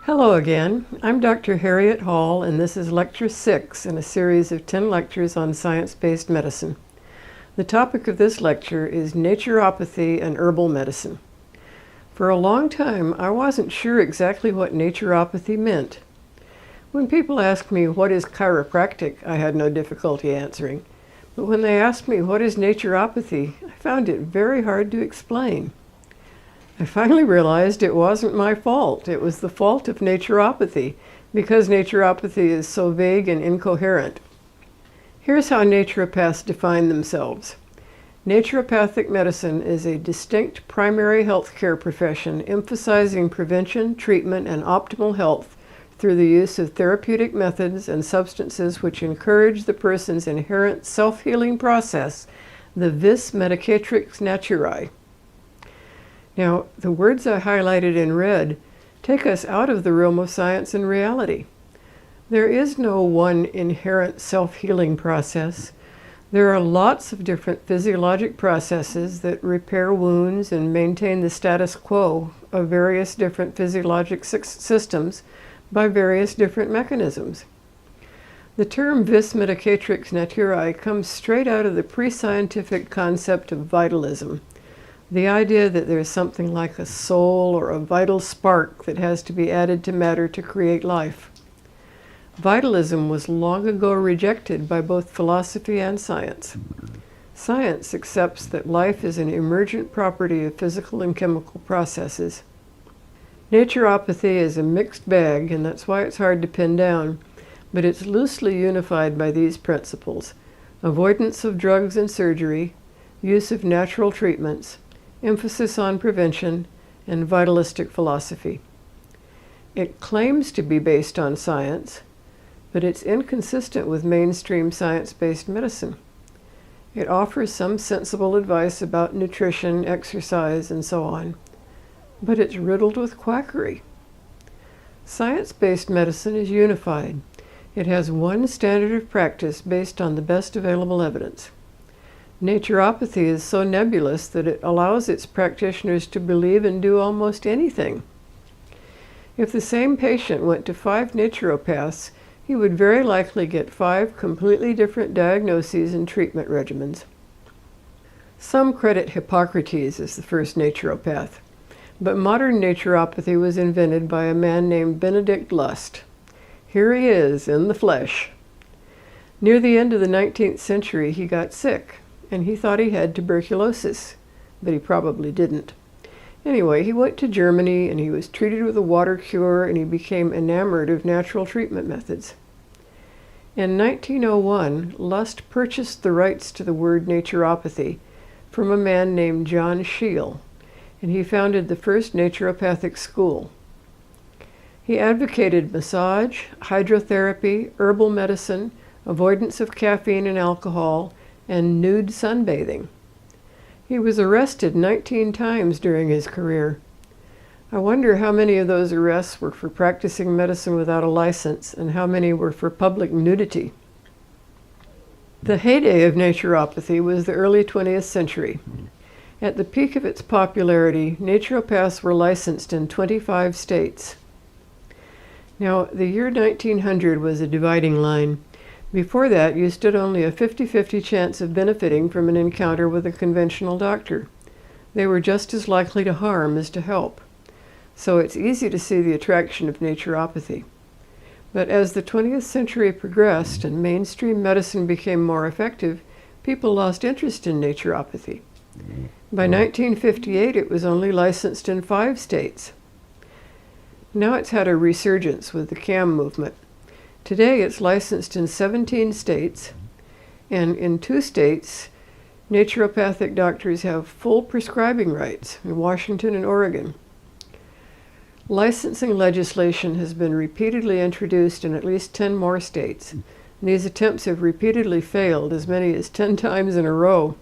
Hello again. I'm Dr. Harriet Hall, and this is Lecture 6 in a series of 10 lectures on science-based medicine. The topic of this lecture is naturopathy and herbal medicine. For a long time, I wasn't sure exactly what naturopathy meant. When people ask me what is chiropractic, I had no difficulty answering. But when they asked me what is naturopathy, I found it very hard to explain. I finally realized it wasn't my fault. It was the fault of naturopathy, because naturopathy is so vague and incoherent. Here's how naturopaths define themselves. Naturopathic medicine is a distinct primary health care profession emphasizing prevention, treatment, and optimal health through the use of therapeutic methods and substances which encourage the person's inherent self-healing process, the vis medicatrix naturae. Now, the words I highlighted in red take us out of the realm of science and reality. There is no one inherent self-healing process. There are lots of different physiologic processes that repair wounds and maintain the status quo of various different physiologic systems by various different mechanisms. The term vis medicatrix naturae comes straight out of the pre-scientific concept of vitalism. The idea that there's something like a soul or a vital spark that has to be added to matter to create life. Vitalism was long ago rejected by both philosophy and science. Science accepts that life is an emergent property of physical and chemical processes. Naturopathy is a mixed bag, and that's why it's hard to pin down, but it's loosely unified by these principles: avoidance of drugs and surgery, use of natural treatments, emphasis on prevention, and vitalistic philosophy. It claims to be based on science, but it's inconsistent with mainstream science-based medicine. It offers some sensible advice about nutrition, exercise, and so on, but it's riddled with quackery. Science-based medicine is unified. It has one standard of practice based on the best available evidence. Naturopathy is so nebulous that it allows its practitioners to believe and do almost anything. If the same patient went to 5 naturopaths, he would very likely get 5 completely different diagnoses and treatment regimens. Some credit Hippocrates as the first naturopath, but modern naturopathy was invented by a man named Benedict Lust. Here he is in the flesh. Near the end of the 19th century, he got sick, and he thought he had tuberculosis, but he probably didn't. Anyway, he went to Germany, and he was treated with a water cure, and he became enamored of natural treatment methods. In 1901, Lust purchased the rights to the word naturopathy from a man named John Scheele, and he founded the first naturopathic school. He advocated massage, hydrotherapy, herbal medicine, avoidance of caffeine and alcohol, and nude sunbathing. He was arrested 19 times during his career. I wonder how many of those arrests were for practicing medicine without a license and how many were for public nudity. The heyday of naturopathy was the early 20th century. At the peak of its popularity, naturopaths were licensed in 25 states. Now, the year 1900 was a dividing line. Before that, you stood only a 50-50 chance of benefiting from an encounter with a conventional doctor. They were just as likely to harm as to help. So it's easy to see the attraction of naturopathy. But as the 20th century progressed and mainstream medicine became more effective, people lost interest in naturopathy. By 1958, it was only licensed in 5 states. Now it's had a resurgence with the CAM movement. Today it's licensed in 17 states, and in 2 states, naturopathic doctors have full prescribing rights, in Washington and Oregon. Licensing legislation has been repeatedly introduced in at least 10 more states, and these attempts have repeatedly failed, as many as 10 times in a row.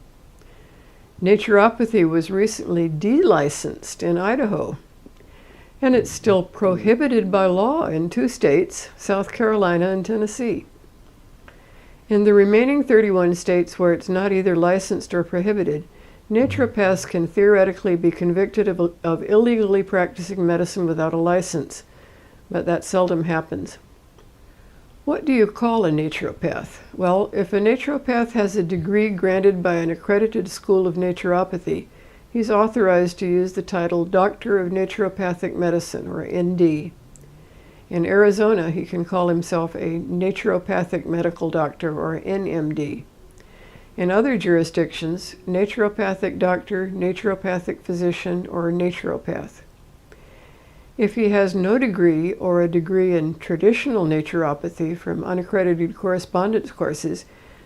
Naturopathy was recently delicensed in Idaho, and it's still prohibited by law in 2 states, South Carolina and Tennessee. In the remaining 31 states where it's not either licensed or prohibited, naturopaths can theoretically be convicted of illegally practicing medicine without a license, but that seldom happens. What do you call a naturopath? Well, if a naturopath has a degree granted by an accredited school of naturopathy, he's authorized to use the title Doctor of Naturopathic Medicine, or ND. In Arizona, he can call himself a naturopathic medical doctor, or NMD. In other jurisdictions, naturopathic doctor, naturopathic physician, or naturopath. If he has no degree or a degree in traditional naturopathy from unaccredited correspondence courses,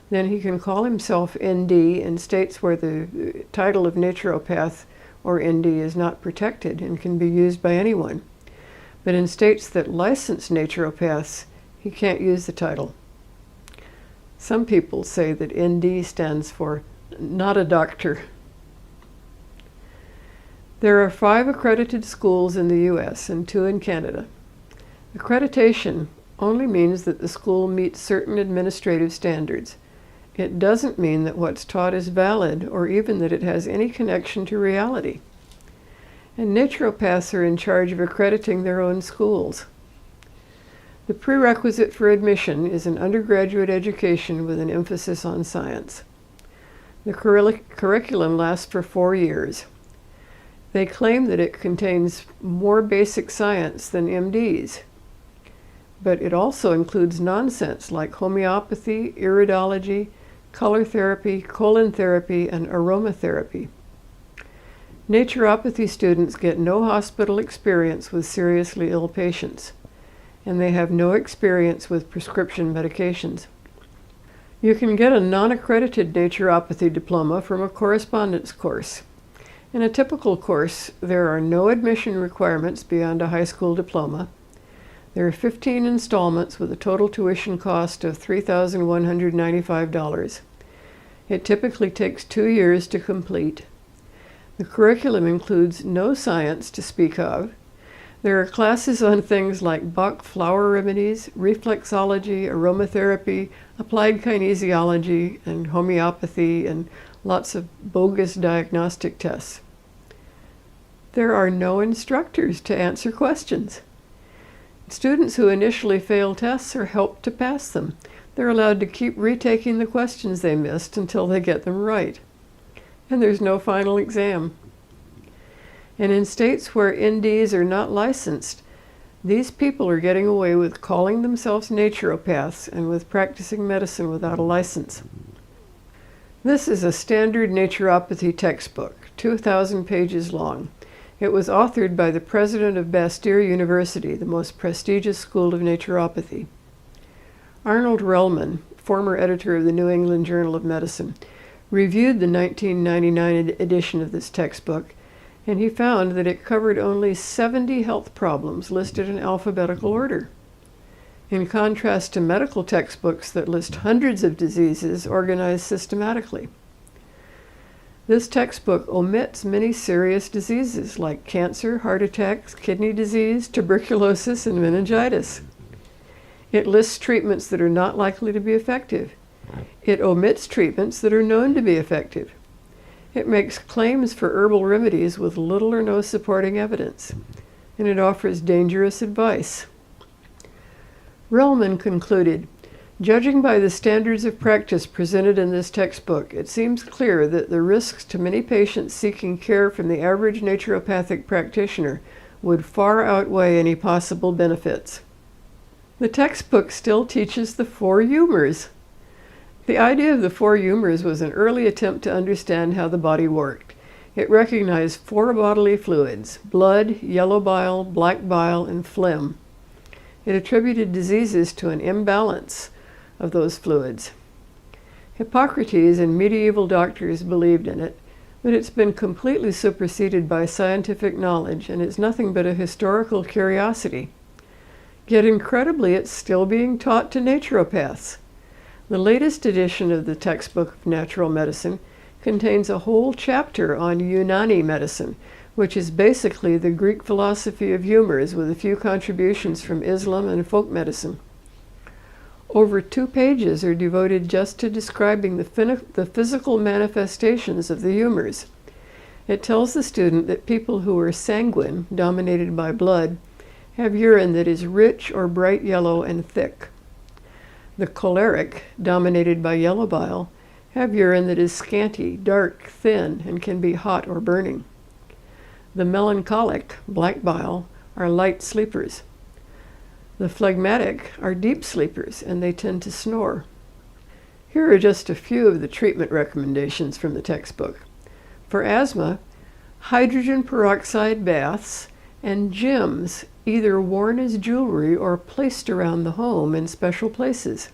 then he can call himself ND in states where the title of naturopath or ND is not protected and can be used by anyone. But in states that license naturopaths, he can't use the title. Some people say that ND stands for not a doctor. There are 5 accredited schools in the U.S. and 2 in Canada. Accreditation only means that the school meets certain administrative standards. It doesn't mean that what's taught is valid or even that it has any connection to reality. And naturopaths are in charge of accrediting their own schools. The prerequisite for admission is an undergraduate education with an emphasis on science. The curriculum lasts for 4 years. They claim that it contains more basic science than MD's, but it also includes nonsense like homeopathy, iridology, color therapy, colon therapy, and aromatherapy. Naturopathy students get no hospital experience with seriously ill patients, and they have no experience with prescription medications. You can get a non-accredited naturopathy diploma from a correspondence course. In a typical course, there are no admission requirements beyond a high school diploma. There are 15 installments with a total tuition cost of $3,195. It typically takes 2 years to complete. The curriculum includes no science to speak of. There are classes on things like Bach flower remedies, reflexology, aromatherapy, applied kinesiology, and homeopathy, and lots of bogus diagnostic tests. There are no instructors to answer questions. Students who initially fail tests are helped to pass them. They're allowed to keep retaking the questions they missed until they get them right. And there's no final exam. And in states where NDs are not licensed, these people are getting away with calling themselves naturopaths and with practicing medicine without a license. This is a standard naturopathy textbook, 2,000 pages long. It was authored by the president of Bastyr University, the most prestigious school of naturopathy. Arnold Relman, former editor of the New England Journal of Medicine, reviewed the 1999 edition of this textbook, and he found that it covered only 70 health problems listed in alphabetical order, in contrast to medical textbooks that list hundreds of diseases organized systematically. This textbook omits many serious diseases like cancer, heart attacks, kidney disease, tuberculosis, and meningitis. It lists treatments that are not likely to be effective. It omits treatments that are known to be effective. It makes claims for herbal remedies with little or no supporting evidence, and it offers dangerous advice. Relman concluded, "Judging by the standards of practice presented in this textbook, it seems clear that the risks to many patients seeking care from the average naturopathic practitioner would far outweigh any possible benefits." The textbook still teaches the 4 humors. The idea of the 4 humors was an early attempt to understand how the body worked. It recognized 4 bodily fluids: blood, yellow bile, black bile, and phlegm. It attributed diseases to an imbalance of those fluids. Hippocrates and medieval doctors believed in it, but it's been completely superseded by scientific knowledge, and it's nothing but a historical curiosity. Yet incredibly, it's still being taught to naturopaths. The latest edition of the textbook of natural medicine contains a whole chapter on Unani medicine, which is basically the Greek philosophy of humors with a few contributions from Islam and folk medicine. Over 2 pages are devoted just to describing the physical manifestations of the humors. It tells the student that people who are sanguine, dominated by blood, have urine that is rich or bright yellow and thick. The choleric, dominated by yellow bile, have urine that is scanty, dark, thin, and can be hot or burning. The melancholic, black bile, are light sleepers. The phlegmatic are deep sleepers, and they tend to snore. Here are just a few of the treatment recommendations from the textbook. For asthma, hydrogen peroxide baths and gems, either worn as jewelry or placed around the home in special places.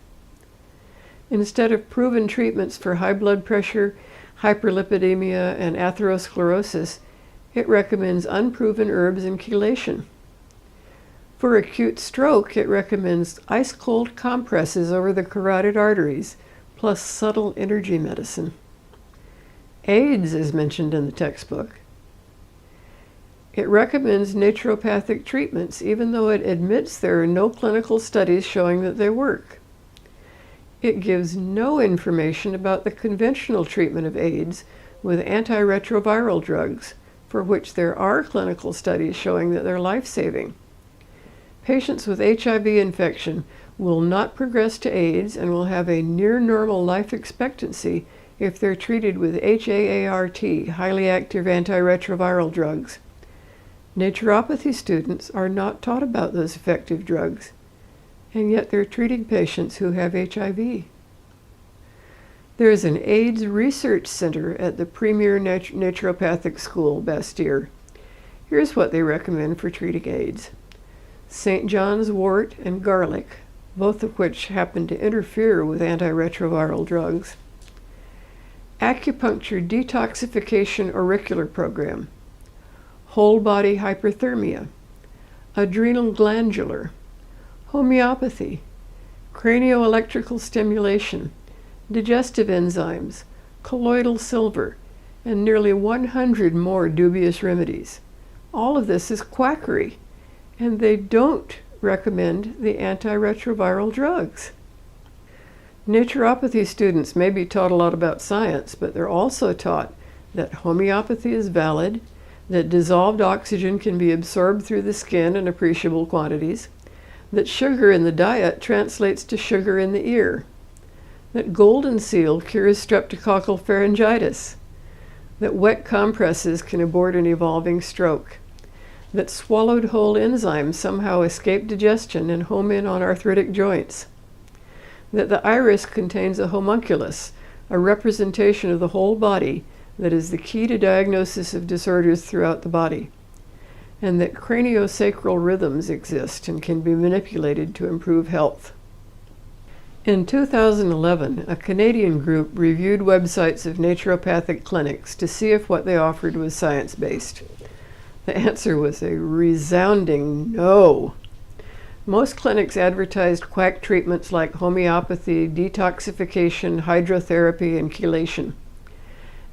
Instead of proven treatments for high blood pressure, hyperlipidemia, and atherosclerosis, it recommends unproven herbs and chelation. For acute stroke, it recommends ice-cold compresses over the carotid arteries, plus subtle energy medicine. AIDS is mentioned in the textbook. It recommends naturopathic treatments, even though it admits there are no clinical studies showing that they work. It gives no information about the conventional treatment of AIDS with antiretroviral drugs, for which there are clinical studies showing that they're life-saving. Patients with HIV infection will not progress to AIDS and will have a near-normal life expectancy if they're treated with HAART, highly active antiretroviral drugs. Naturopathy students are not taught about those effective drugs, and yet they're treating patients who have HIV. There is an AIDS research center at the premier naturopathic school, Bastyr. Here's what they recommend for treating AIDS. St. John's wort and garlic, both of which happen to interfere with antiretroviral drugs. Acupuncture detoxification auricular program. Whole body hyperthermia. Adrenal glandular. Homeopathy. Cranioelectrical stimulation. Digestive enzymes. Colloidal silver. And nearly 100 more dubious remedies. All of this is quackery, and they don't recommend the antiretroviral drugs. Naturopathy students may be taught a lot about science, but they're also taught that homeopathy is valid, that dissolved oxygen can be absorbed through the skin in appreciable quantities, that sugar in the diet translates to sugar in the ear, that golden seal cures streptococcal pharyngitis, that wet compresses can abort an evolving stroke, that swallowed whole enzymes somehow escape digestion and home in on arthritic joints, that the iris contains a homunculus, a representation of the whole body that is the key to diagnosis of disorders throughout the body, and that craniosacral rhythms exist and can be manipulated to improve health. In 2011, a Canadian group reviewed websites of naturopathic clinics to see if what they offered was science-based. The answer was a resounding no. Most clinics advertised quack treatments like homeopathy, detoxification, hydrotherapy, and chelation.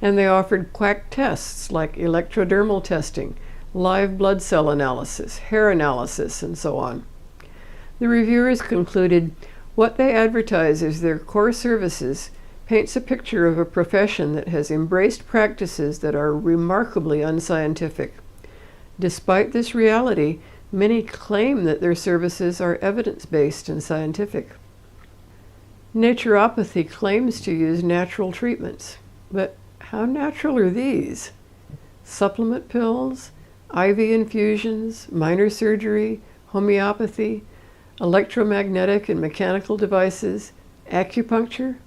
And they offered quack tests like electrodermal testing, live blood cell analysis, hair analysis, and so on. The reviewers concluded what they advertise as their core services paints a picture of a profession that has embraced practices that are remarkably unscientific. Despite this reality, many claim that their services are evidence-based and scientific. Naturopathy claims to use natural treatments, but how natural are these? Supplement pills, IV infusions, minor surgery, homeopathy, electromagnetic and mechanical devices, acupuncture?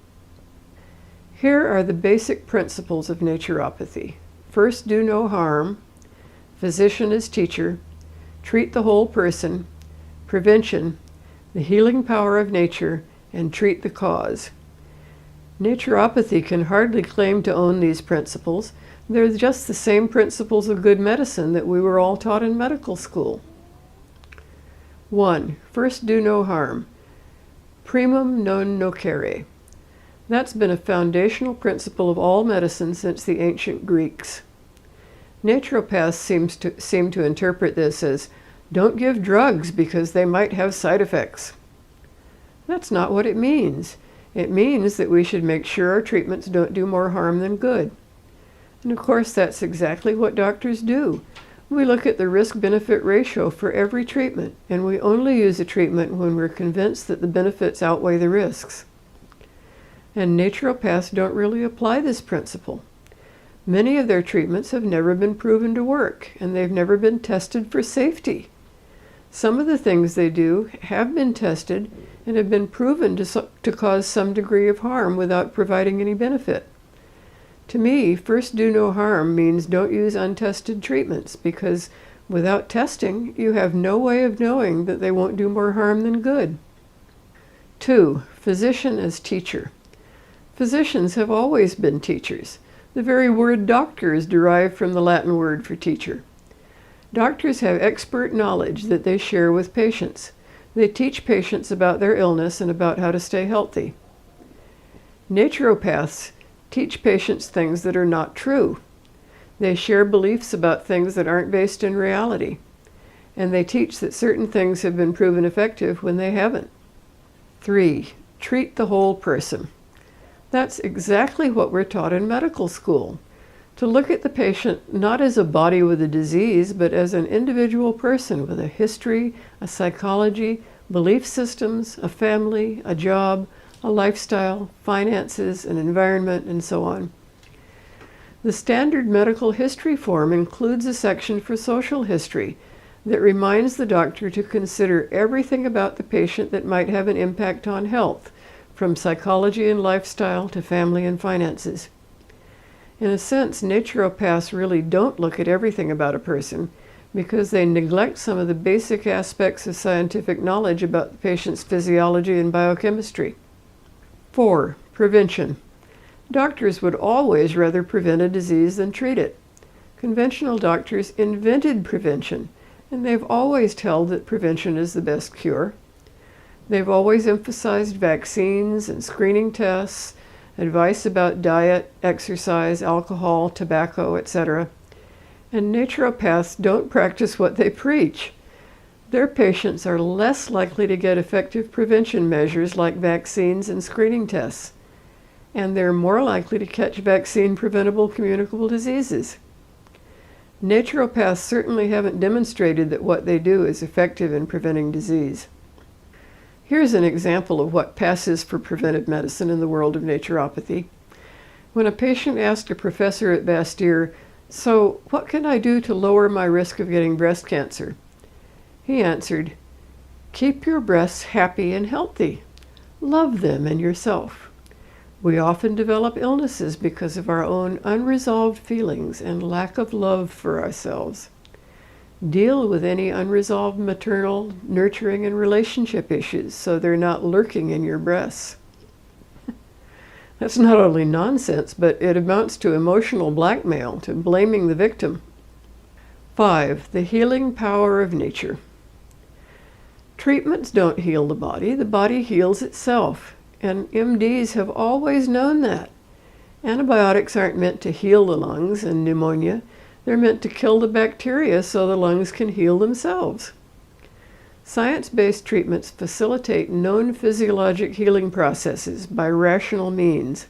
Here are the basic principles of naturopathy. First, do no harm. Physician as teacher. Treat the whole person. Prevention. The healing power of nature. And treat the cause. Naturopathy can hardly claim to own these principles. They're just the same principles of good medicine that we were all taught in medical school. 1. First, do no harm. Primum non nocere. That's been a foundational principle of all medicine since the ancient Greeks. Naturopaths seem to interpret this as, don't give drugs because they might have side effects. That's not what it means. It means that we should make sure our treatments don't do more harm than good. And of course, that's exactly what doctors do. We look at the risk-benefit ratio for every treatment, and we only use a treatment when we're convinced that the benefits outweigh the risks. And naturopaths don't really apply this principle. Many of their treatments have never been proven to work, and they've never been tested for safety. Some of the things they do have been tested and have been proven to cause some degree of harm without providing any benefit. To me, first do no harm means don't use untested treatments, because without testing, you have no way of knowing that they won't do more harm than good. 2. Physician as teacher. Physicians have always been teachers. The very word doctor is derived from the Latin word for teacher. Doctors have expert knowledge that they share with patients. They teach patients about their illness and about how to stay healthy. Naturopaths teach patients things that are not true. They share beliefs about things that aren't based in reality. And they teach that certain things have been proven effective when they haven't. 3. Treat the whole person. That's exactly what we're taught in medical school. To look at the patient not as a body with a disease, but as an individual person with a history, a psychology, belief systems, a family, a job, a lifestyle, finances, an environment, and so on. The standard medical history form includes a section for social history that reminds the doctor to consider everything about the patient that might have an impact on health, from psychology and lifestyle to family and finances. In a sense, naturopaths really don't look at everything about a person because they neglect some of the basic aspects of scientific knowledge about the patient's physiology and biochemistry. 4. Prevention. Doctors would always rather prevent a disease than treat it. Conventional doctors invented prevention, and they've always held that prevention is the best cure. They've always emphasized vaccines and screening tests, advice about diet, exercise, alcohol, tobacco, etc. And naturopaths don't practice what they preach. Their patients are less likely to get effective prevention measures like vaccines and screening tests, and they're more likely to catch vaccine-preventable communicable diseases. Naturopaths certainly haven't demonstrated that what they do is effective in preventing disease. Here's an example of what passes for preventive medicine in the world of naturopathy. When a patient asked a professor at Bastyr, "So, what can I do to lower my risk of getting breast cancer?" He answered, "Keep your breasts happy and healthy. Love them and yourself. We often develop illnesses because of our own unresolved feelings and lack of love for ourselves. Deal with any unresolved maternal, nurturing, and relationship issues so they're not lurking in your breasts." That's not only nonsense, but it amounts to emotional blackmail, to blaming the victim. 5. The healing power of nature. Treatments don't heal the body heals itself, and MDs have always known that. Antibiotics aren't meant to heal the lungs and pneumonia. They're meant to kill the bacteria so the lungs can heal themselves. Science-based treatments facilitate known physiologic healing processes by rational means.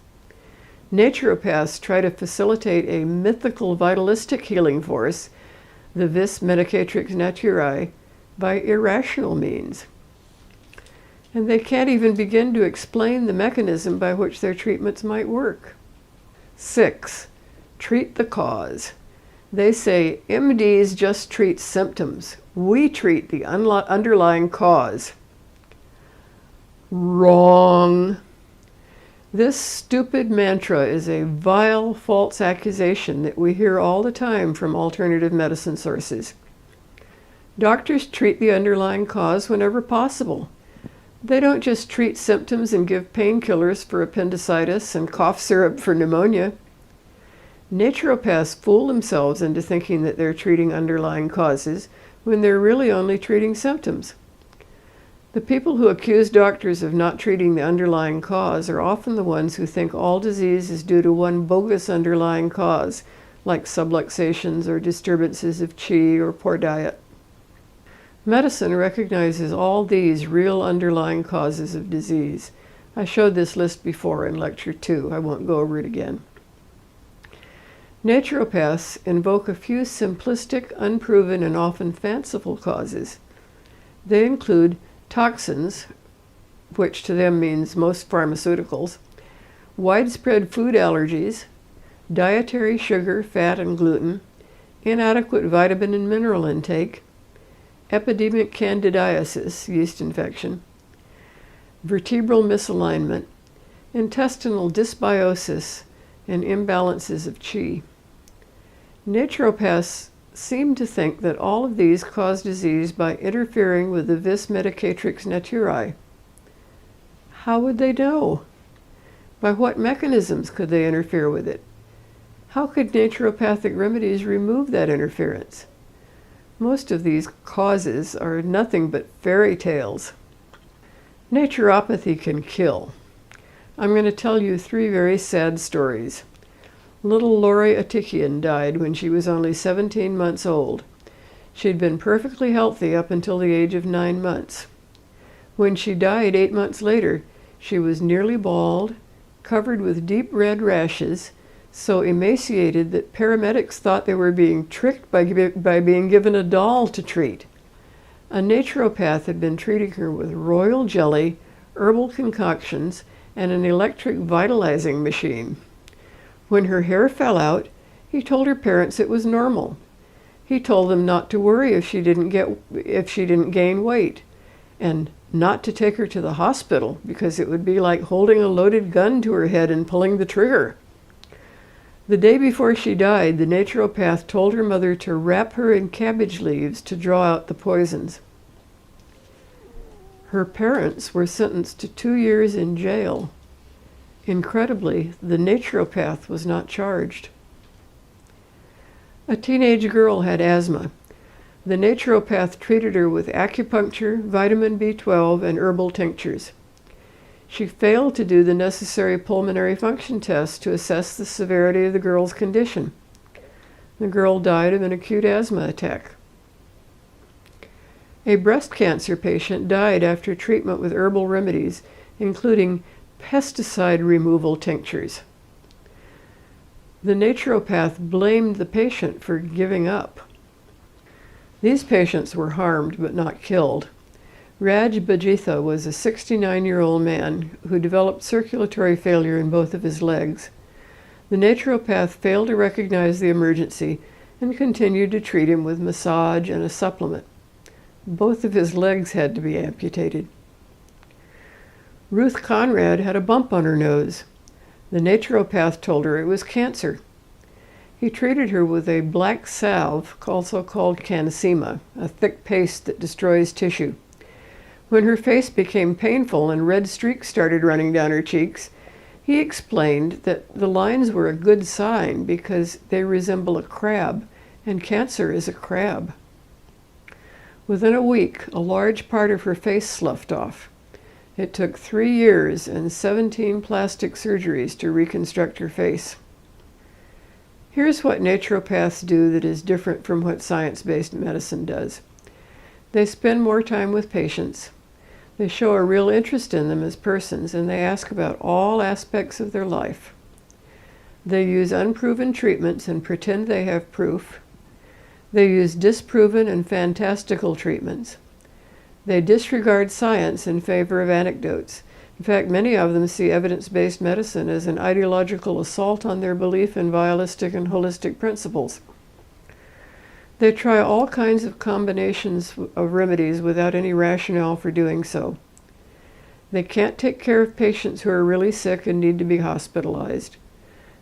Naturopaths try to facilitate a mythical vitalistic healing force, the vis medicatrix naturae, by irrational means. And they can't even begin to explain the mechanism by which their treatments might work. 6. Treat the cause. They say MDs just treat symptoms. We treat the underlying cause. Wrong. This stupid mantra is a vile, false accusation that we hear all the time from alternative medicine sources. Doctors treat the underlying cause whenever possible. They don't just treat symptoms and give painkillers for appendicitis and cough syrup for pneumonia. Naturopaths fool themselves into thinking that they're treating underlying causes when they're really only treating symptoms. The people who accuse doctors of not treating the underlying cause are often the ones who think all disease is due to one bogus underlying cause, like subluxations or disturbances of qi or poor diet. Medicine recognizes all these real underlying causes of disease. I showed this list before in Lecture 2. I won't go over it again. Naturopaths invoke a few simplistic, unproven, and often fanciful causes. They include toxins, which to them means most pharmaceuticals, widespread food allergies, dietary sugar, fat, and gluten, inadequate vitamin and mineral intake, epidemic candidiasis, yeast infection, vertebral misalignment, intestinal dysbiosis, and imbalances of qi. Naturopaths seem to think that all of these cause disease by interfering with the vis medicatrix naturae. How would they know? By what mechanisms could they interfere with it? How could naturopathic remedies remove that interference? Most of these causes are nothing but fairy tales. Naturopathy can kill. I'm going to tell you 3 very sad stories. Little Lori Atikian died when she was only 17 months old. She'd been perfectly healthy up until the age of 9 months. When she died 8 months later, she was nearly bald, covered with deep red rashes, so emaciated that paramedics thought they were being tricked by being given a doll to treat. A naturopath had been treating her with royal jelly, herbal concoctions, and an electric vitalizing machine. When her hair fell out, he told her parents it was normal. He told them not to worry if she didn't gain weight, and not to take her to the hospital because it would be like holding a loaded gun to her head and pulling the trigger. The day before she died, the naturopath told her mother to wrap her in cabbage leaves to draw out the poisons. Her parents were sentenced to 2 years in jail. Incredibly, the naturopath was not charged. A teenage girl had asthma. The naturopath treated her with acupuncture, vitamin B12, and herbal tinctures. She failed to do the necessary pulmonary function tests to assess the severity of the girl's condition. The girl died of an acute asthma attack. A breast cancer patient died after treatment with herbal remedies, including pesticide removal tinctures. The naturopath blamed the patient for giving up. These patients were harmed but not killed. Raj Bajitha was a 69-year-old man who developed circulatory failure in both of his legs. The naturopath failed to recognize the emergency and continued to treat him with massage and a supplement. Both of his legs had to be amputated. Ruth Conrad had a bump on her nose. The naturopath told her it was cancer. He treated her with a black salve, also called cansema, a thick paste that destroys tissue. When her face became painful and red streaks started running down her cheeks, he explained that the lines were a good sign because they resemble a crab, and cancer is a crab. Within a week, a large part of her face sloughed off. It took 3 years and 17 plastic surgeries to reconstruct her face. Here's what naturopaths do that is different from what science-based medicine does. They spend more time with patients. They show a real interest in them as persons, and they ask about all aspects of their life. They use unproven treatments and pretend they have proof. They use disproven and fantastical treatments. They disregard science in favor of anecdotes. In fact, many of them see evidence-based medicine as an ideological assault on their belief in vialistic and holistic principles. They try all kinds of combinations of remedies without any rationale for doing so. They can't take care of patients who are really sick and need to be hospitalized.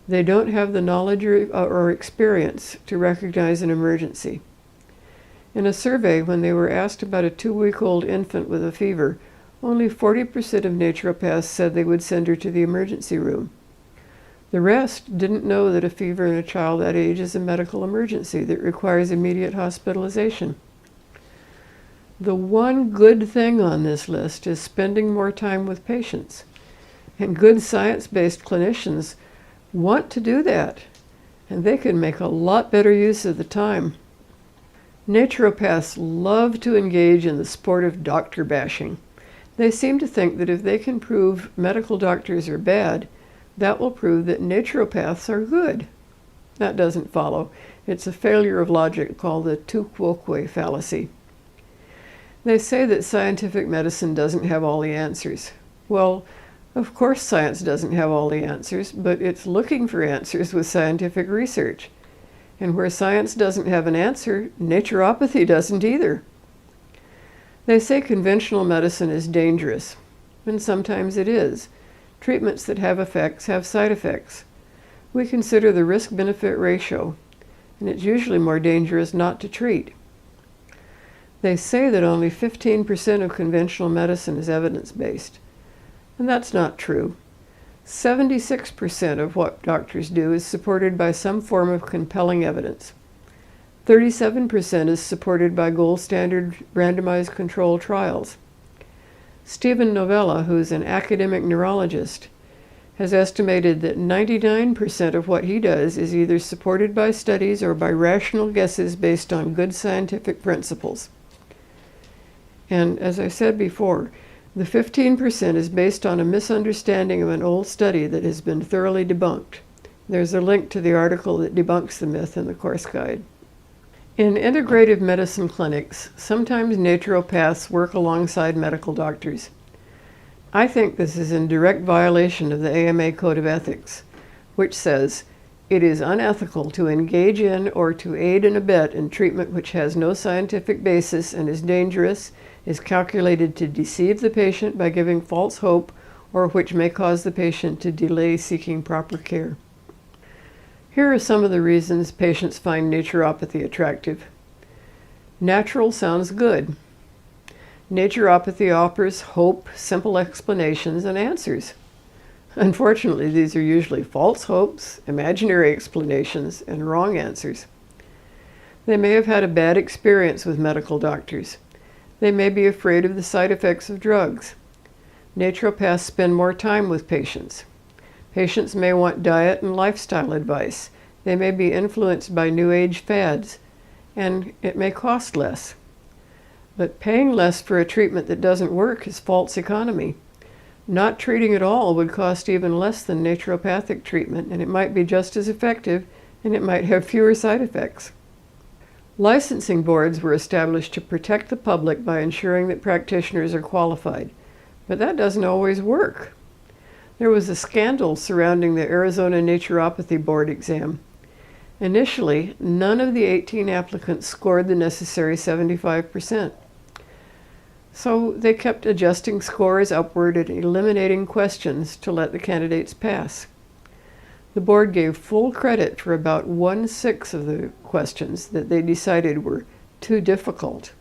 They don't have the knowledge or experience to recognize an emergency. In a survey, when they were asked about a 2-week-old infant with a fever, only 40% of naturopaths said they would send her to the emergency room. The rest didn't know that a fever in a child that age is a medical emergency that requires immediate hospitalization. The one good thing on this list is spending more time with patients. And good science-based clinicians want to do that, and they can make a lot better use of the time. Naturopaths love to engage in the sport of doctor bashing. They seem to think that if they can prove medical doctors are bad, that will prove that naturopaths are good. That doesn't follow. It's a failure of logic called the tu quoque fallacy. They say that scientific medicine doesn't have all the answers. Well, of course science doesn't have all the answers, but it's looking for answers with scientific research. And where science doesn't have an answer, naturopathy doesn't either. They say conventional medicine is dangerous, and sometimes it is. Treatments that have effects have side effects. We consider the risk-benefit ratio, and it's usually more dangerous not to treat. They say that only 15% of conventional medicine is evidence-based, and that's not true. 76% of what doctors do is supported by some form of compelling evidence. 37% is supported by gold standard randomized controlled trials. Stephen Novella, who's an academic neurologist, has estimated that 99% of what he does is either supported by studies or by rational guesses based on good scientific principles. And as I said before, the 15% is based on a misunderstanding of an old study that has been thoroughly debunked. There's a link to the article that debunks the myth in the course guide. In integrative medicine clinics, sometimes naturopaths work alongside medical doctors. I think this is in direct violation of the AMA Code of Ethics, which says, "It is unethical to engage in or to aid and abet in treatment which has no scientific basis and is dangerous, is calculated to deceive the patient by giving false hope, or which may cause the patient to delay seeking proper care." Here are some of the reasons patients find naturopathy attractive. Natural sounds good. Naturopathy offers hope, simple explanations, and answers. Unfortunately, these are usually false hopes, imaginary explanations, and wrong answers. They may have had a bad experience with medical doctors. They may be afraid of the side effects of drugs. Naturopaths spend more time with patients. Patients may want diet and lifestyle advice. They may be influenced by New Age fads, and it may cost less. But paying less for a treatment that doesn't work is false economy. Not treating at all would cost even less than naturopathic treatment, and it might be just as effective, and it might have fewer side effects. Licensing boards were established to protect the public by ensuring that practitioners are qualified, but that doesn't always work. There was a scandal surrounding the Arizona Naturopathy Board exam. Initially, none of the 18 applicants scored the necessary 75%. So they kept adjusting scores upward and eliminating questions to let the candidates pass. The board gave full credit for about 1/6 of the questions that they decided were too difficult.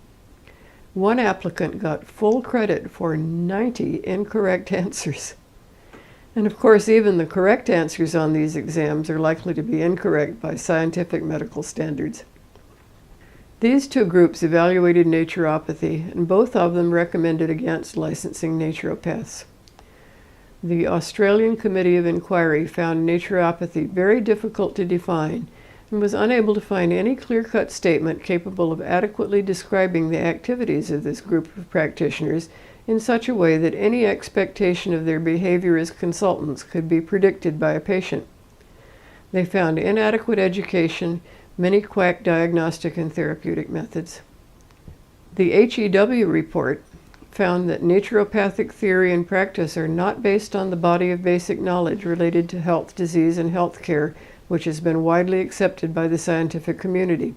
One applicant got full credit for 90 incorrect answers. And of course, even the correct answers on these exams are likely to be incorrect by scientific medical standards. These two groups evaluated naturopathy, and both of them recommended against licensing naturopaths. The Australian Committee of Inquiry found naturopathy very difficult to define and was unable to find any clear-cut statement capable of adequately describing the activities of this group of practitioners in such a way that any expectation of their behavior as consultants could be predicted by a patient. They found inadequate education, many quack diagnostic and therapeutic methods. The HEW report found that naturopathic theory and practice are not based on the body of basic knowledge related to health, disease, and health care, which has been widely accepted by the scientific community.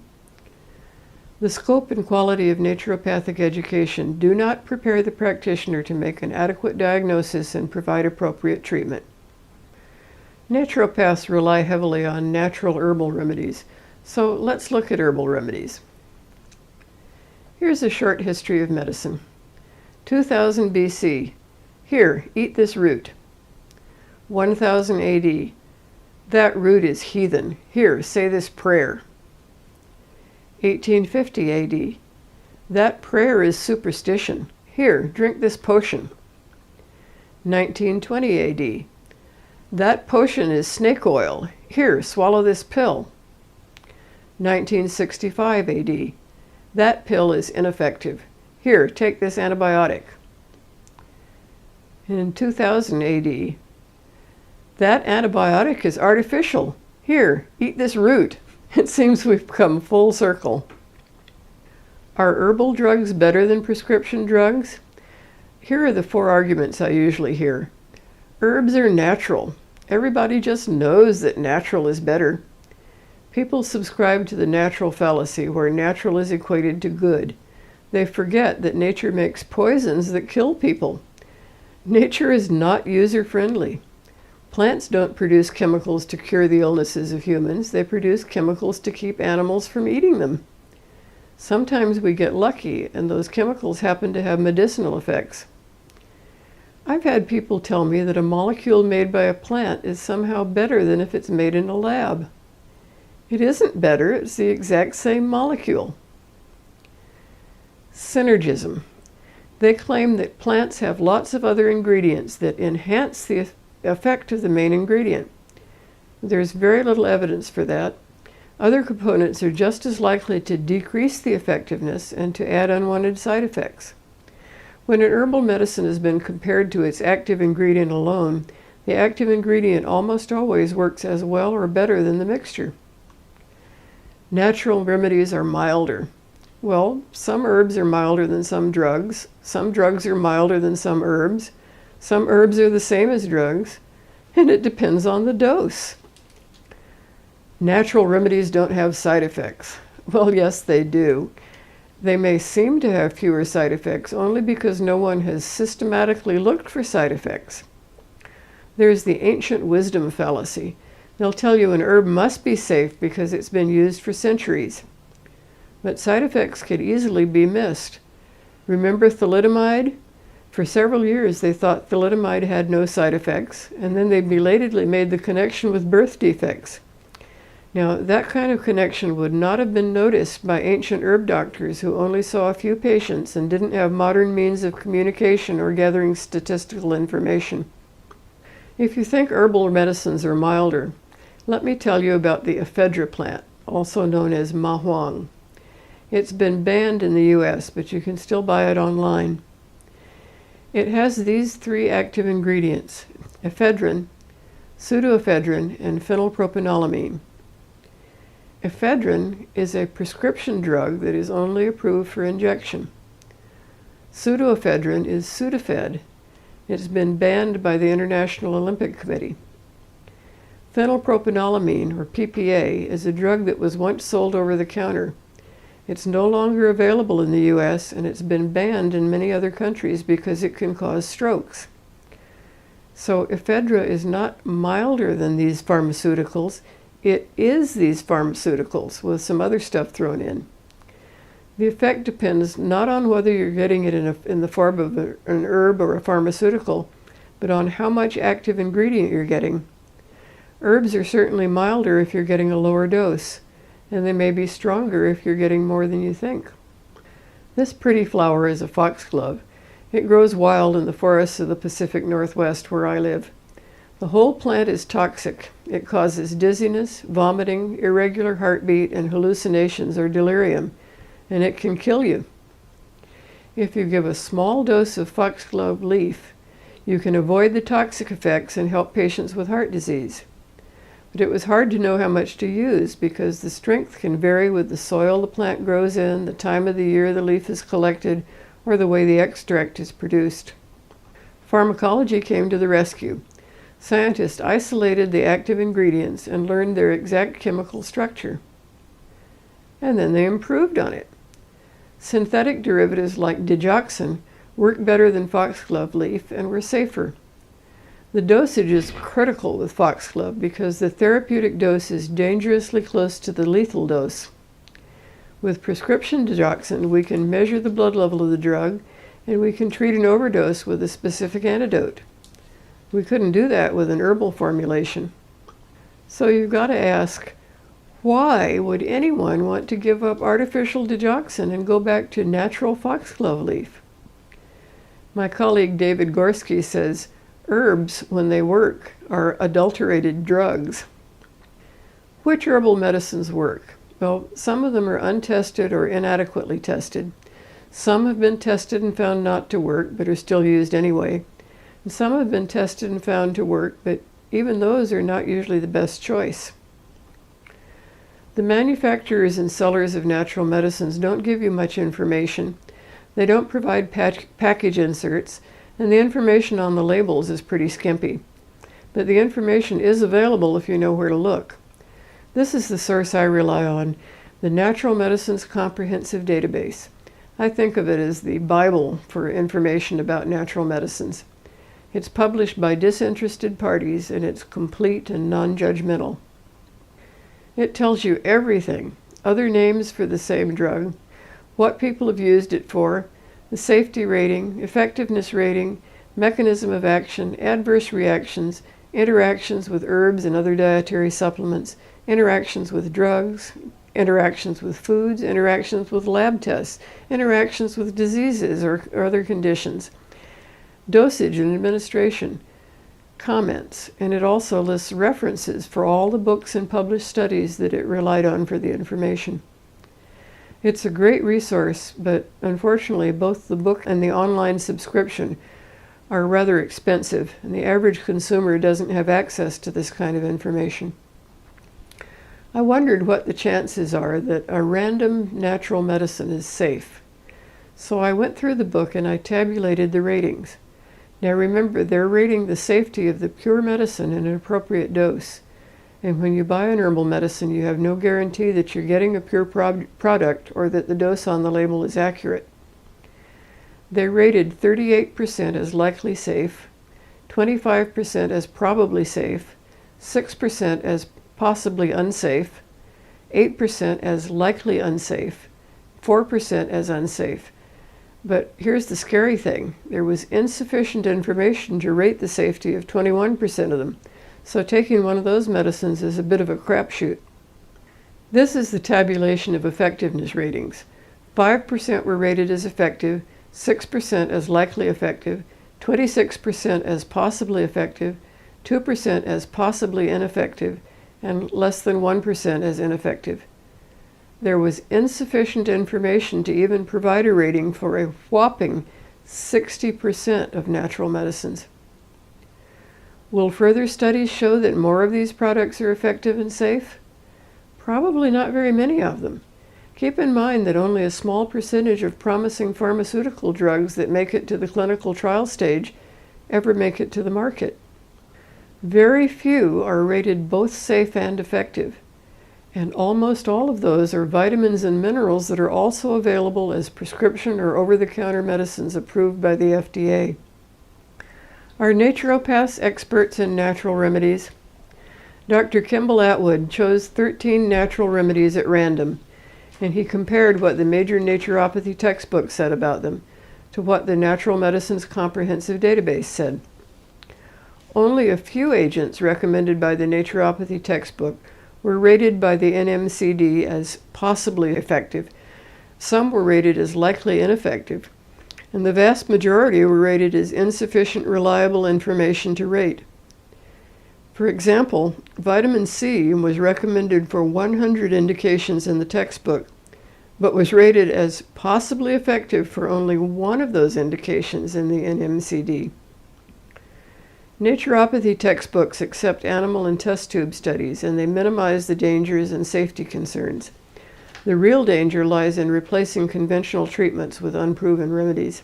The scope and quality of naturopathic education do not prepare the practitioner to make an adequate diagnosis and provide appropriate treatment. Naturopaths rely heavily on natural herbal remedies, so let's look at herbal remedies. Here's a short history of medicine. 2000 BC. Here, eat this root. 1000 AD. That root is heathen. Here, say this prayer. 1850 AD. That prayer is superstition. Here, drink this potion. 1920 AD. That potion is snake oil. Here, swallow this pill. 1965 AD. That pill is ineffective. Here, take this antibiotic. In 2000 AD, that antibiotic is artificial. Here, eat this root. It seems we've come full circle. Are herbal drugs better than prescription drugs? Here are the 4 arguments I usually hear. Herbs are natural. Everybody just knows that natural is better. People subscribe to the natural fallacy, where natural is equated to good. They forget that nature makes poisons that kill people. Nature is not user-friendly. Plants don't produce chemicals to cure the illnesses of humans. They produce chemicals to keep animals from eating them. Sometimes we get lucky, and those chemicals happen to have medicinal effects. I've had people tell me that a molecule made by a plant is somehow better than if it's made in a lab. It isn't better, it's the exact same molecule. Synergism. They claim that plants have lots of other ingredients that enhance the effect of the main ingredient. There's very little evidence for that. Other components are just as likely to decrease the effectiveness and to add unwanted side effects. When an herbal medicine has been compared to its active ingredient alone, the active ingredient almost always works as well or better than the mixture. Natural remedies are milder. Well, some herbs are milder than some drugs are milder than some herbs are the same as drugs, and it depends on the dose. Natural remedies don't have side effects. Well, yes, they do. They may seem to have fewer side effects only because no one has systematically looked for side effects. There's the ancient wisdom fallacy. They'll tell you an herb must be safe because it's been used for centuries. But side effects could easily be missed. Remember thalidomide? For several years they thought thalidomide had no side effects, and then they belatedly made the connection with birth defects. Now, that kind of connection would not have been noticed by ancient herb doctors who only saw a few patients and didn't have modern means of communication or gathering statistical information. If you think herbal medicines are milder, let me tell you about the ephedra plant, also known as mahuang. It's been banned in the US, but you can still buy it online. It has these 3 active ingredients: ephedrine, pseudoephedrine, and phenylpropanolamine. Ephedrine is a prescription drug that is only approved for injection. Pseudoephedrine is Sudafed. It's been banned by the International Olympic Committee. Phenylpropanolamine, or PPA, is a drug that was once sold over the counter. It's no longer available in the US, and it's been banned in many other countries because it can cause strokes. So ephedra is not milder than these pharmaceuticals. It is these pharmaceuticals with some other stuff thrown in. The effect depends not on whether you're getting it in the form of an herb or a pharmaceutical, but on how much active ingredient you're getting. Herbs are certainly milder if you're getting a lower dose, and they may be stronger if you're getting more than you think. This pretty flower is a foxglove. It grows wild in the forests of the Pacific Northwest where I live. The whole plant is toxic. It causes dizziness, vomiting, irregular heartbeat, and hallucinations or delirium, and it can kill you. If you give a small dose of foxglove leaf, you can avoid the toxic effects and help patients with heart disease. But it was hard to know how much to use because the strength can vary with the soil the plant grows in, the time of the year the leaf is collected, or the way the extract is produced. Pharmacology came to the rescue. Scientists isolated the active ingredients and learned their exact chemical structure. And then they improved on it. Synthetic derivatives like digoxin work better than foxglove leaf and were safer. The dosage is critical with foxglove because the therapeutic dose is dangerously close to the lethal dose. With prescription digoxin, we can measure the blood level of the drug, and we can treat an overdose with a specific antidote. We couldn't do that with an herbal formulation. So you've got to ask, why would anyone want to give up artificial digoxin and go back to natural foxglove leaf? My colleague David Gorski says, herbs, when they work, are adulterated drugs. Which herbal medicines work? Well, some of them are untested or inadequately tested. Some have been tested and found not to work, but are still used anyway. Some have been tested and found to work, but even those are not usually the best choice. The manufacturers and sellers of natural medicines don't give you much information. They don't provide package inserts, and the information on the labels is pretty skimpy. But the information is available if you know where to look. This is the source I rely on, the Natural Medicines Comprehensive Database. I think of it as the Bible for information about natural medicines. It's published by disinterested parties, and it's complete and non-judgmental. It tells you everything: other names for the same drug, what people have used it for, the safety rating, effectiveness rating, mechanism of action, adverse reactions, interactions with herbs and other dietary supplements, interactions with drugs, interactions with foods, interactions with lab tests, interactions with diseases or other conditions, dosage and administration, comments, and it also lists references for all the books and published studies that it relied on for the information. It's a great resource, but unfortunately both the book and the online subscription are rather expensive, and the average consumer doesn't have access to this kind of information. I wondered what the chances are that a random natural medicine is safe. So I went through the book and I tabulated the ratings. Now remember, they're rating the safety of the pure medicine in an appropriate dose. And when you buy an herbal medicine, you have no guarantee that you're getting a pure product or that the dose on the label is accurate. They rated 38% as likely safe, 25% as probably safe, 6% as possibly unsafe, 8% as likely unsafe, 4% as unsafe. But here's the scary thing. There was insufficient information to rate the safety of 21% of them. So taking one of those medicines is a bit of a crapshoot. This is the tabulation of effectiveness ratings. 5% were rated as effective, 6% as likely effective, 26% as possibly effective, 2% as possibly ineffective, and less than 1% as ineffective. There was insufficient information to even provide a rating for a whopping 60% of natural medicines. Will further studies show that more of these products are effective and safe? Probably not very many of them. Keep in mind that only a small percentage of promising pharmaceutical drugs that make it to the clinical trial stage ever make it to the market. Very few are rated both safe and effective. And almost all of those are vitamins and minerals that are also available as prescription or over-the-counter medicines approved by the FDA. Are naturopaths experts in natural remedies? Dr. Kimball Atwood chose 13 natural remedies at random, and he compared what the major naturopathy textbooks said about them to what the Natural Medicines Comprehensive Database said. Only a few agents recommended by the naturopathy textbook were rated by the NMCD as possibly effective. Some were rated as likely ineffective, and the vast majority were rated as insufficient reliable information to rate. For example, vitamin C was recommended for 100 indications in the textbook, but was rated as possibly effective for only one of those indications in the NMCD. Naturopathy textbooks accept animal and test tube studies, and they minimize the dangers and safety concerns. The real danger lies in replacing conventional treatments with unproven remedies.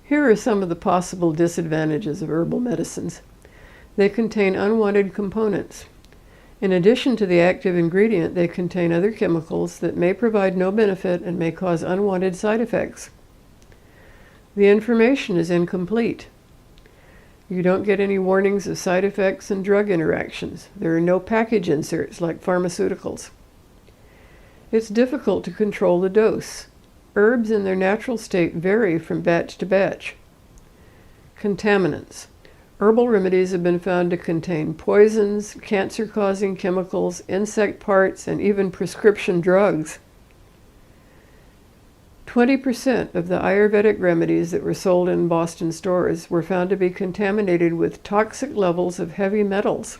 Here are some of the possible disadvantages of herbal medicines. They contain unwanted components. In addition to the active ingredient, they contain other chemicals that may provide no benefit and may cause unwanted side effects. The information is incomplete. You don't get any warnings of side effects and drug interactions. There are no package inserts like pharmaceuticals. It's difficult to control the dose. Herbs in their natural state vary from batch to batch. Contaminants. Herbal remedies have been found to contain poisons, cancer-causing chemicals, insect parts, and even prescription drugs. 20% of the Ayurvedic remedies that were sold in Boston stores were found to be contaminated with toxic levels of heavy metals.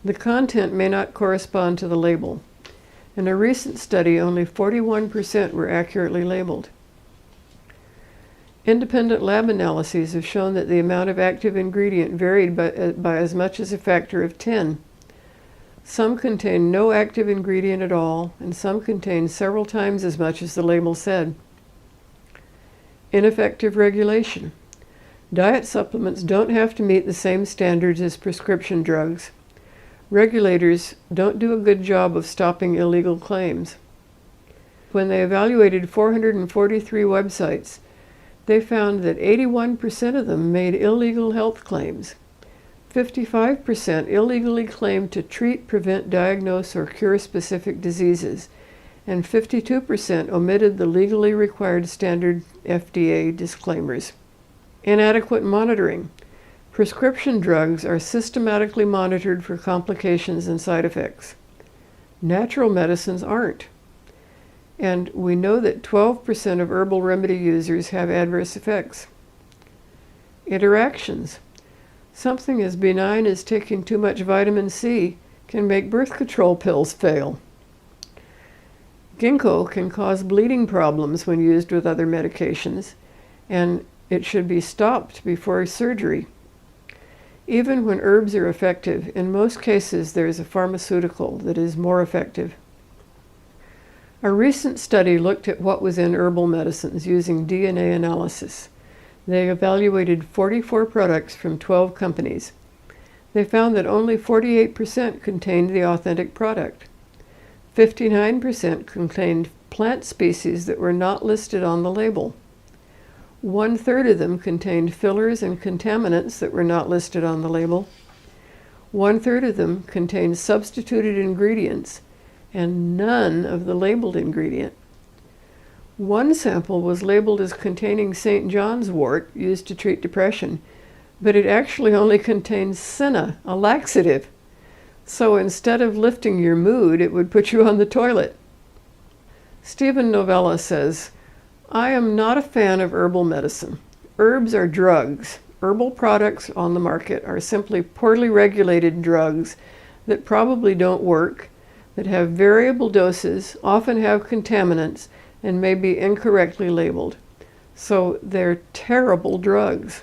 The content may not correspond to the label. In a recent study, only 41% were accurately labeled. Independent lab analyses have shown that the amount of active ingredient varied by as much as a factor of 10. Some contain no active ingredient at all, and some contain several times as much as the label said. Ineffective regulation. Diet supplements don't have to meet the same standards as prescription drugs. Regulators don't do a good job of stopping illegal claims. When they evaluated 443 websites, they found that 81% of them made illegal health claims. 55% illegally claimed to treat, prevent, diagnose, or cure specific diseases, and 52% omitted the legally required standard FDA disclaimers. Inadequate monitoring. Prescription drugs are systematically monitored for complications and side effects. Natural medicines aren't. And we know that 12% of herbal remedy users have adverse effects. Interactions. Something as benign as taking too much vitamin C can make birth control pills fail. Ginkgo can cause bleeding problems when used with other medications, and it should be stopped before surgery. Even when herbs are effective, in most cases there is a pharmaceutical that is more effective. A recent study looked at what was in herbal medicines using DNA analysis. They evaluated 44 products from 12 companies. They found that only 48% contained the authentic product. 59% contained plant species that were not listed on the label. 1/3 of them contained fillers and contaminants that were not listed on the label. 1/3 of them contained substituted ingredients, and none of the labeled ingredient. One sample was labeled as containing St. John's wort used to treat depression, but it actually only contains senna, a laxative. So instead of lifting your mood, it would put you on the toilet. Stephen Novella says, I am not a fan of herbal medicine. Herbs are drugs. Herbal products on the market are simply poorly regulated drugs that probably don't work, that have variable doses, often have contaminants, and may be incorrectly labeled. So they're terrible drugs.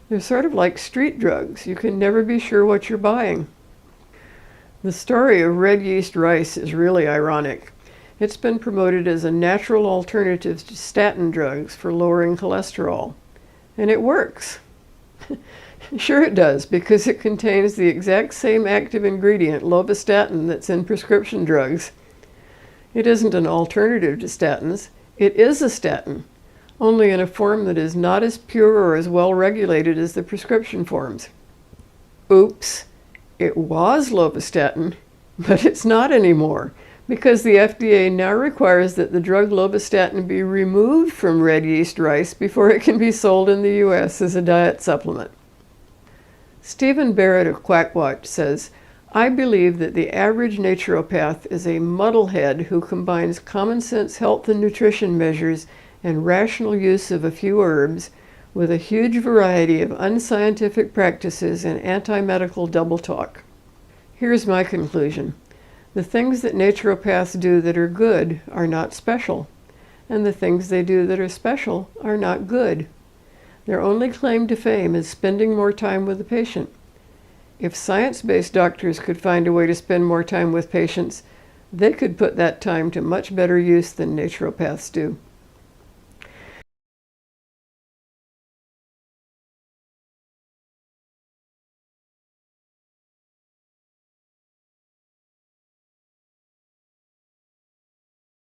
They're sort of like street drugs. You can never be sure what you're buying. The story of red yeast rice is really ironic. It's been promoted as a natural alternative to statin drugs for lowering cholesterol. And it works. Sure it does, because it contains the exact same active ingredient, lovastatin, that's in prescription drugs. It isn't an alternative to statins. It is a statin, only in a form that is not as pure or as well regulated as the prescription forms. Oops, it was lovastatin, but it's not anymore, because the FDA now requires that the drug lovastatin be removed from red yeast rice before it can be sold in the U.S. as a diet supplement. Stephen Barrett of Quackwatch says, I believe that the average naturopath is a muddlehead who combines common sense health and nutrition measures and rational use of a few herbs with a huge variety of unscientific practices and anti-medical double talk. Here's my conclusion. The things that naturopaths do that are good are not special, and the things they do that are special are not good. Their only claim to fame is spending more time with the patient. If science-based doctors could find a way to spend more time with patients, they could put that time to much better use than naturopaths do.